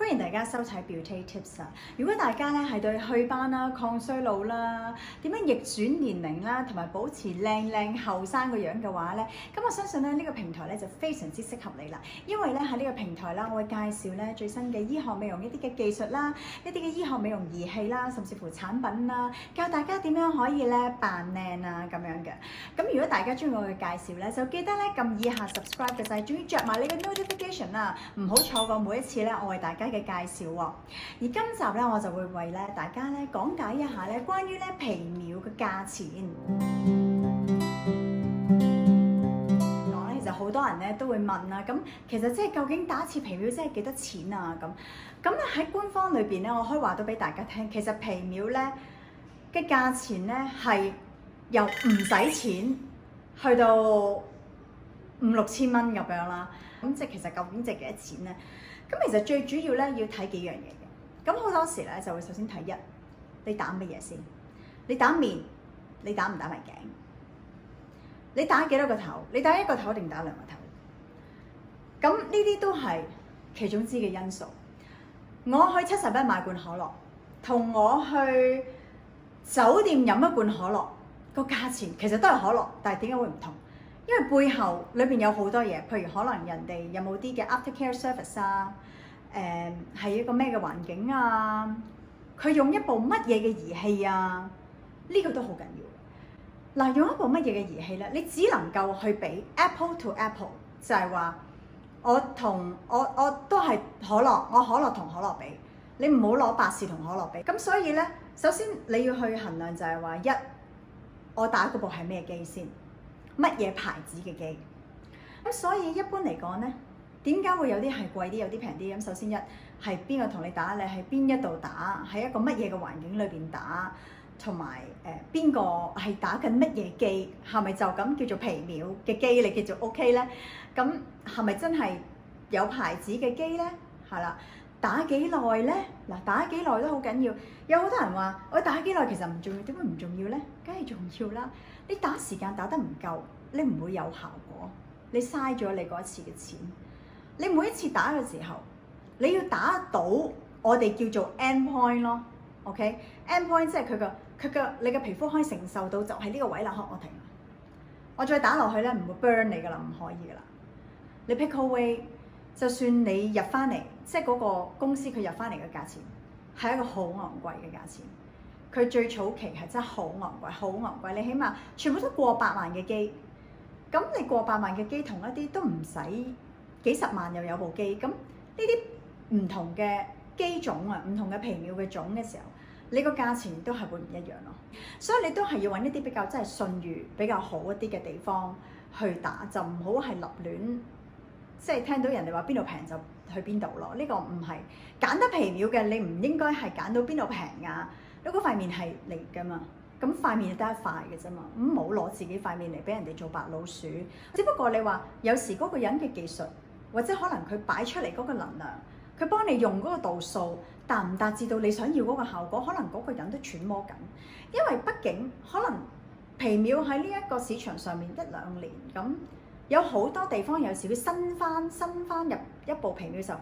歡迎大家收睇 Beauty Tips 啊！如果大家咧係對祛斑啦、抗衰老啦、點樣逆轉年齡啦，同埋保持靚後生個樣嘅話咧，咁我相信咧呢個平台咧就非常之適合你啦。因為咧喺呢個平台啦，我會介紹咧最新嘅醫學美容一啲嘅技術啦，一啲嘅醫學美容儀器啦，甚至乎產品啦，教大家點樣可以咧扮靚啊咁樣嘅。咁如果大家中意我嘅介紹咧，就記得咧撳以下 subscribe 嘅掣，仲要着埋你嘅 notification 啊，唔好錯過每一次咧我為大家嘅介紹喎。而今集咧我就會為咧大家咧講解一下咧關於咧皮秒嘅價錢。講咧其實好多人咧都會問啊，咁其實即係究竟打一次皮秒即係幾多錢啊？咁咧喺官方裏邊咧，我可以話到俾大家聽，其實皮秒咧嘅價錢咧係由唔使錢去到5-6千蚊咁樣啦。咁即係其實究竟值幾多錢咧？咁其實最主要咧要睇幾樣嘢嘅。咁好多時咧就會首先睇一，你打乜嘢先？你打面，你打唔打埋頸？你打幾多個頭？你打一個頭定打兩個頭？咁呢啲都係其中之嘅因素。我去70蚊買罐可樂，同我去酒店飲一罐可樂，個價錢其實都係可樂，但係點解會唔同？因為背後裏邊有好多嘢，譬如可能人哋有冇啲嘅 aftercare service 啊，係一個咩嘅環境啊，佢用一部乜嘢嘅儀器啊，呢個都好緊要。嗱，用一部乜嘢嘅儀器咧？你只能夠去比 Apple to Apple， 就係話我都係可樂，我可樂同可樂比，你唔好攞百事同可樂比。咁所以咧，首先你要去衡量就係話一，我打嗰部係咩機先？乜嘢牌子嘅機？咁所以一般嚟講咧，點解會有啲係貴啲，有啲平啲？咁首先一係邊個同你打？你喺邊一度打？喺一個乜嘢嘅環境裏邊打？同埋邊個係打緊乜嘢機？係咪就咁叫做皮秒嘅機？你叫做 OK 咧？咁係咪真係有牌子嘅機咧？係啦，打幾耐咧？嗱，打幾耐都好緊要。有好多人話我打幾耐其實唔重要，點解唔重要咧？梗係重要啦！你打時間打得唔夠，你唔會有效果，你嘥咗你嗰一次嘅錢。你每一次打嘅時候，你要打到我哋叫做 end point 咯 ，OK？end point 即係你嘅皮膚可以承受到就係呢個位啦，我停，我再打落去咧唔會 burn 你噶啦，唔可以噶啦。你 pick away， 就算你入翻嚟，即係嗰個公司佢入翻嚟嘅價錢係一個好昂貴嘅價錢。佢最早期係真係好昂貴，好昂貴。你起碼全部都過百萬嘅機，咁你過百萬嘅機同一啲都唔使幾十萬又有部機，咁呢啲唔同嘅機種啊，唔同嘅皮秒嘅種嘅時候，你個價錢都係會唔一樣咯。所以你都係要揾一啲比較真係信譽比較好一啲嘅地方去打，就唔好係立亂，即係聽到人哋話邊度平就去邊度咯。呢個唔係揀得皮秒嘅，你唔應該係揀到邊度平啊。如果塊面係嚟㗎嘛，咁塊面得一塊嘅啫嘛，咁冇攞自己塊面嚟俾人哋做白老鼠。只不過你話有時嗰個人嘅技術，或者可能佢擺出嚟嗰個能量，佢幫你用嗰個度數，達唔達至到你想要嗰個效果，可能嗰個人都揣摩緊。因為畢竟可能皮秒喺呢一個市場上面1-2年，咁有好多地方有時佢新翻入一部皮秒嘅時候，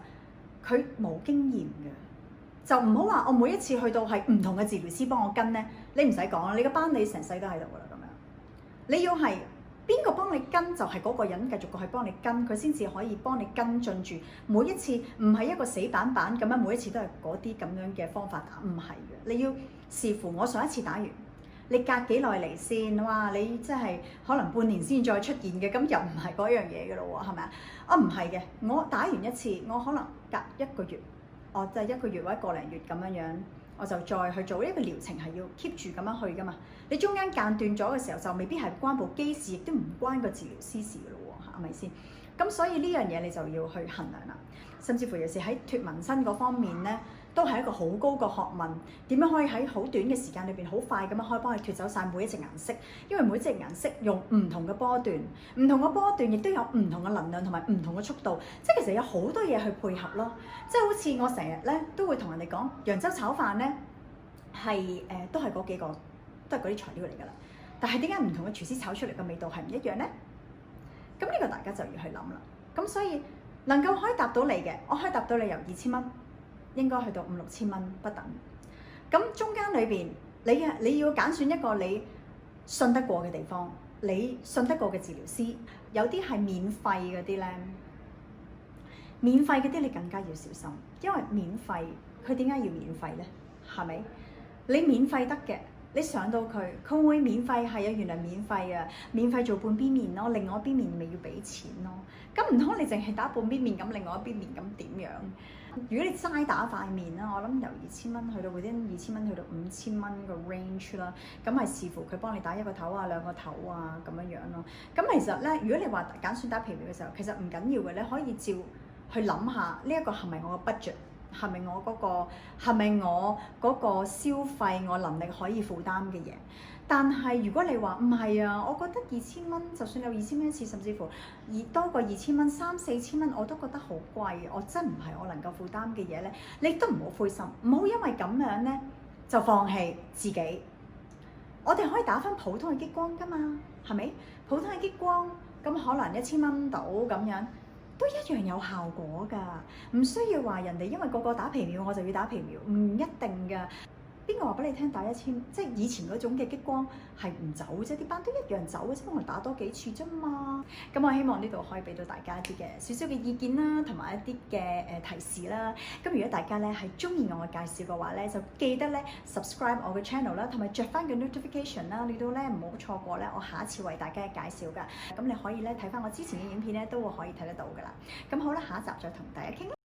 佢冇經驗嘅。就唔好話我每一次去到係唔同嘅治療師幫我跟咧，你唔使講啦，你個班你成世都喺度噶啦咁樣。你要係邊個幫你跟，就係嗰個人繼續過去幫你跟，佢先至可以幫你跟進住每一次，唔係一個死板板咁樣，每一次都係嗰啲咁樣嘅方法打，唔係嘅。你要視乎我上一次打完，你隔幾耐嚟先？哇！你即係可能半年先再出現嘅，咁又唔係嗰樣嘢嘅咯喎，係咪啊？啊唔係嘅，我打完一次，我可能隔1個月。我就係1個月或者個零月咁樣樣，我就再去做呢個療程，係要 keep 住咁樣去噶嘛。你中間間斷咗嘅時候，就未必係關部機事，亦都唔關個治療師事嘅咯喎，係咪先？咁所以呢樣嘢你就要去衡量啦。甚至乎有時喺脫紋身嗰方面咧，都係一個好高嘅學問。點樣可以喺好短嘅時間裏邊好快咁樣可以幫佢脫走晒每一隻顏色？因為每一隻顏色用唔同嘅波段，唔同嘅波段亦都有唔同嘅能量同埋唔同嘅速度。即係其實有好多嘢去配合咯。即係好似我成日咧都會同人哋講，揚州炒飯咧係都係嗰幾個，都係嗰啲材料嚟㗎啦。但係點解唔同嘅廚師炒出嚟嘅味道係唔一樣咧？咁呢個大家就要去諗啦。咁所以能夠可以答到你嘅，我可以答到你由2000蚊應該去到5、6千蚊不等。咁中間裏邊，你要揀選一個你信得過嘅地方，你信得過嘅治療師，有啲係免費嗰啲咧，免費嗰啲你更加要小心，因為免費佢點解要免費咧？係咪？你免費得嘅，你上到佢會免費係啊，原來免費啊，免費做半邊面咯，另外一邊面咪要俾錢咯。咁唔通你淨係打半邊面，咁另外一邊面咁點樣？如果你齋打塊面啦，我諗由2000蚊去到2000蚊去到5000蚊個 range 啦，咁係視乎佢幫你打一個頭啊、兩個頭啊咁樣樣咯。咁其實咧，如果你話揀選打皮秒嘅時候，其實唔緊要嘅，你可以照去諗下呢一個係咪我個 budget，係咪我嗰個消費我能力可以負擔嘅嘢。但係如果你話唔係啊，我覺得2000蚊，就算有2000蚊一次，甚至乎多過2000蚊3、4千蚊，我都覺得好貴，我真唔係我能夠負擔嘅嘢咧，你都唔好灰心，唔好因為咁樣咧就放棄自己。我哋可以打返普通嘅激光㗎嘛，係咪？普通嘅激光咁可能1000蚊到咁樣，都一樣有效果㗎，唔需要話人哋因為個個打皮秒我就要打皮秒，唔一定㗎。邊個話俾你聽打1000？即係以前嗰種嘅激光係唔走啫，啲斑都一樣走嘅，只不過打多幾次啫嘛。咁我希望呢度可以俾到大家一啲嘅少少嘅意見啦，同埋一啲嘅提示啦。咁如果大家咧係中意我嘅介紹嘅話咧，就記得咧 subscribe 我嘅 channel 啦，同埋着翻個 notification 啦，你都咧唔好錯過咧我下一次為大家嘅介紹㗎。咁你可以咧睇翻我之前嘅影片咧，都會可以睇得到㗎啦。咁好啦，下一集再同大家傾。